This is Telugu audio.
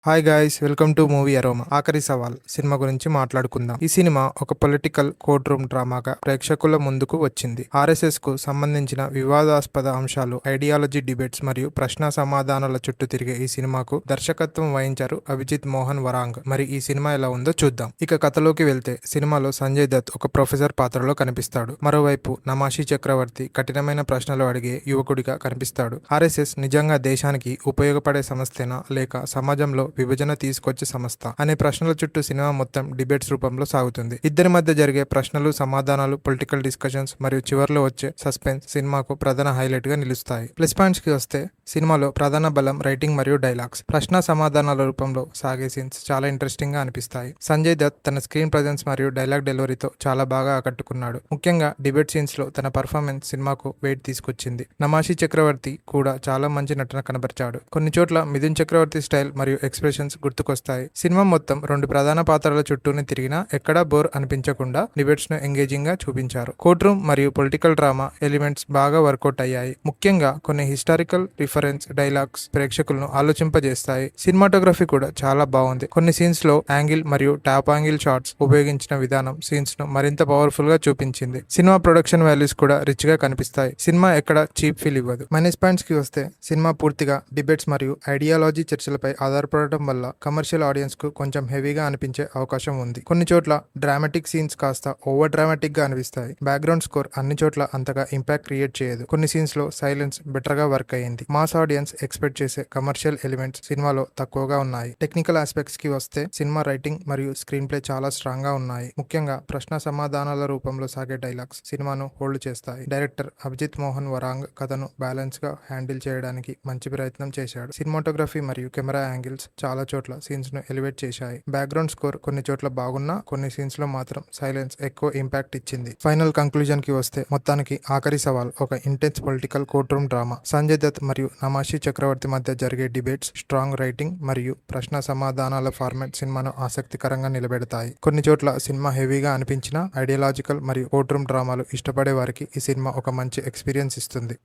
Hi guys, welcome to movie aroma. ఆఖరి సవాల్ సినిమా గురించి మాట్లాడుకుందాం. ఈ సినిమా ఒక పొలిటికల్ కోర్ట్ రూమ్ డ్రామాగా ప్రేక్షకుల ముందుకు వచ్చింది. ఆర్ఎస్ఎస్ కు సంబంధించిన వివాదాస్పద అంశాలు, ఐడియాలజీ డిబేట్స్ మరియు ప్రశ్న సమాధానాల చుట్టూ తిరిగే ఈ సినిమాకు దర్శకత్వం వహించారు అభిజిత్ మోహన్ వరాంగ్. మరి ఈ సినిమా ఎలా ఉందో చూద్దాం. ఇక కథలోకి వెళ్తే, సినిమాలో సంజయ్ దత్ ఒక ప్రొఫెసర్ పాత్రలో కనిపిస్తాడు. మరోవైపు నమాషి చక్రవర్తి కఠినమైన ప్రశ్నలు అడిగే యువకుడిగా కనిపిస్తాడు. ఆర్ఎస్ఎస్ నిజంగా దేశానికి ఉపయోగపడే సంస్థేనా, లేక సమాజంలో విభజన తీసుకొచ్చే సంస్థ అనే ప్రశ్నల చుట్టూ సినిమా మొత్తం డిబేట్స్ రూపంలో సాగుతుంది. ఇద్దరి మధ్య జరిగే ప్రశ్నలు, సమాధానాలు, పొలిటికల్ డిస్కషన్స్ మరియు చివర్లో వచ్చే సస్పెన్స్ సినిమాకు ప్రధాన హైలైట్ గా నిలుస్తాయి. ప్లస్ పాయింట్స్ కి వస్తే, సినిమాలో ప్రధాన బలం రైటింగ్ మరియు డైలాగ్స్. ప్రశ్న సమాధానాల రూపంలో సాగే సీన్స్ చాలా ఇంట్రెస్టింగ్ గా అనిపిస్తాయి. సంజయ్ దత్ తన స్క్రీన్ ప్రజెన్స్ మరియు డైలాగ్ డెలివరీతో చాలా బాగా ఆకట్టుకున్నాడు. ముఖ్యంగా డిబేట్ సీన్స్ లో తన పర్ఫార్మెన్స్ సినిమాకు వెయిట్ తీసుకొచ్చింది. నమాషి చక్రవర్తి కూడా చాలా మంచి నటన కనబరిచాడు. కొన్ని చోట్ల మిథున్ చక్రవర్తి స్టైల్ మరియు ఎక్స్ప్రెషన్స్ గుర్తుకొస్తాయి. సినిమా మొత్తం రెండు ప్రధాన పాత్రల చుట్టూనే తిరిగినా ఎక్కడా బోర్ అనిపించకుండా డిబేట్స్ ను ఎంగేజింగ్ గా చూపించారు. కోర్ట్ రూమ్ మరియు పొలిటికల్ డ్రామా ఎలిమెంట్స్ బాగా వర్కౌట్ అయ్యాయి. ముఖ్యంగా కొన్ని హిస్టారికల్ రిఫరెన్స్ డైలాగ్స్ ప్రేక్షకులను ఆలోచింపజేస్తాయి. సినిమాటోగ్రఫీ కూడా చాలా బాగుంది. కొన్ని సీన్స్ లో యాంగిల్ మరియు టాప్ యాంగిల్ షాట్స్ ఉపయోగించిన విధానం సీన్స్ ను మరింత పవర్ఫుల్ గా చూపించింది. సినిమా ప్రొడక్షన్ వాల్యూస్ కూడా రిచ్ గా కనిపిస్తాయి. సినిమా ఎక్కడ చీప్ ఫీల్ ఇవ్వదు. మైనస్ పాయింట్స్ కి వస్తే, సినిమా పూర్తిగా డిబేట్స్ మరియు ఐడియాలజీ చర్చలపై ఆధారపడటం వల్ల కమర్షియల్ ఆడియన్స్ కు కొంచెం హెవీగా అనిపించే అవకాశం ఉంది. కొన్ని చోట్ల డ్రామాటిక్ సీన్స్ కాస్త ఓవర్ డ్రామాటిక్ గా అనిపిస్తాయి. బ్యాక్గ్రౌండ్ స్కోర్ అన్ని చోట్ల అంతగా ఇంపాక్ట్ క్రియేట్ చేయదు. కొన్ని సీన్స్ లో సైలెన్స్ బెటర్ గా వర్క్ అయ్యింది. మాస్ ఆడియన్స్ ఎక్స్పెక్ట్ చేసే కమర్షియల్ ఎలిమెంట్స్ సినిమాలో తక్కువగా ఉన్నాయి. టెక్నికల్ ఆస్పెక్ట్స్ కి వస్తే, సినిమా రైటింగ్ మరియు స్క్రీన్ ప్లే చాలా స్ట్రాంగ్ గా ఉన్నాయి. ముఖ్యంగా ప్రశ్న సమాధానాల రూపంలో సాగే డైలాగ్స్ సినిమాను హోల్డ్ చేస్తాయి. డైరెక్టర్ అభిజిత్ మోహన్ వరాంగ్ కథను బ్యాలెన్స్ గా హ్యాండిల్ చేయడానికి మంచి ప్రయత్నం చేశాడు. సినిమాటోగ్రఫీ మరియు కెమెరా యాంగిల్స్ చాలా చోట్ల సీన్స్ ను ఎలివేట్ చేశాయి. బ్యాక్గ్రౌండ్ స్కోర్ కొన్ని చోట్ల బాగున్నా, కొన్ని సీన్స్ లో మాత్రం సైలెన్స్ ఎక్కువ ఇంపాక్ట్ ఇచ్చింది. ఫైనల్ కంక్లూజన్ కి వస్తే, మొత్తానికి ఆఖరి సవాల్ ఒక intense political court room drama. Sanjay Dutt మరియు నమాషి చక్రవర్తి మధ్య జరిగే డిబేట్స్, స్ట్రాంగ్ రైటింగ్ మరియు ప్రశ్న సమాధానాల ఫార్మాట్ సినిమాను ఆసక్తికరంగా నిలబెడతాయి. కొన్ని చోట్ల సినిమా హెవీగా అనిపించినా, ఐడియాలజికల్ మరియు కోర్ట్ రూమ్ డ్రామాలు ఇష్టపడే వారికి ఈ సినిమా ఒక మంచి ఎక్స్పీరియన్స్ ఇస్తుంది.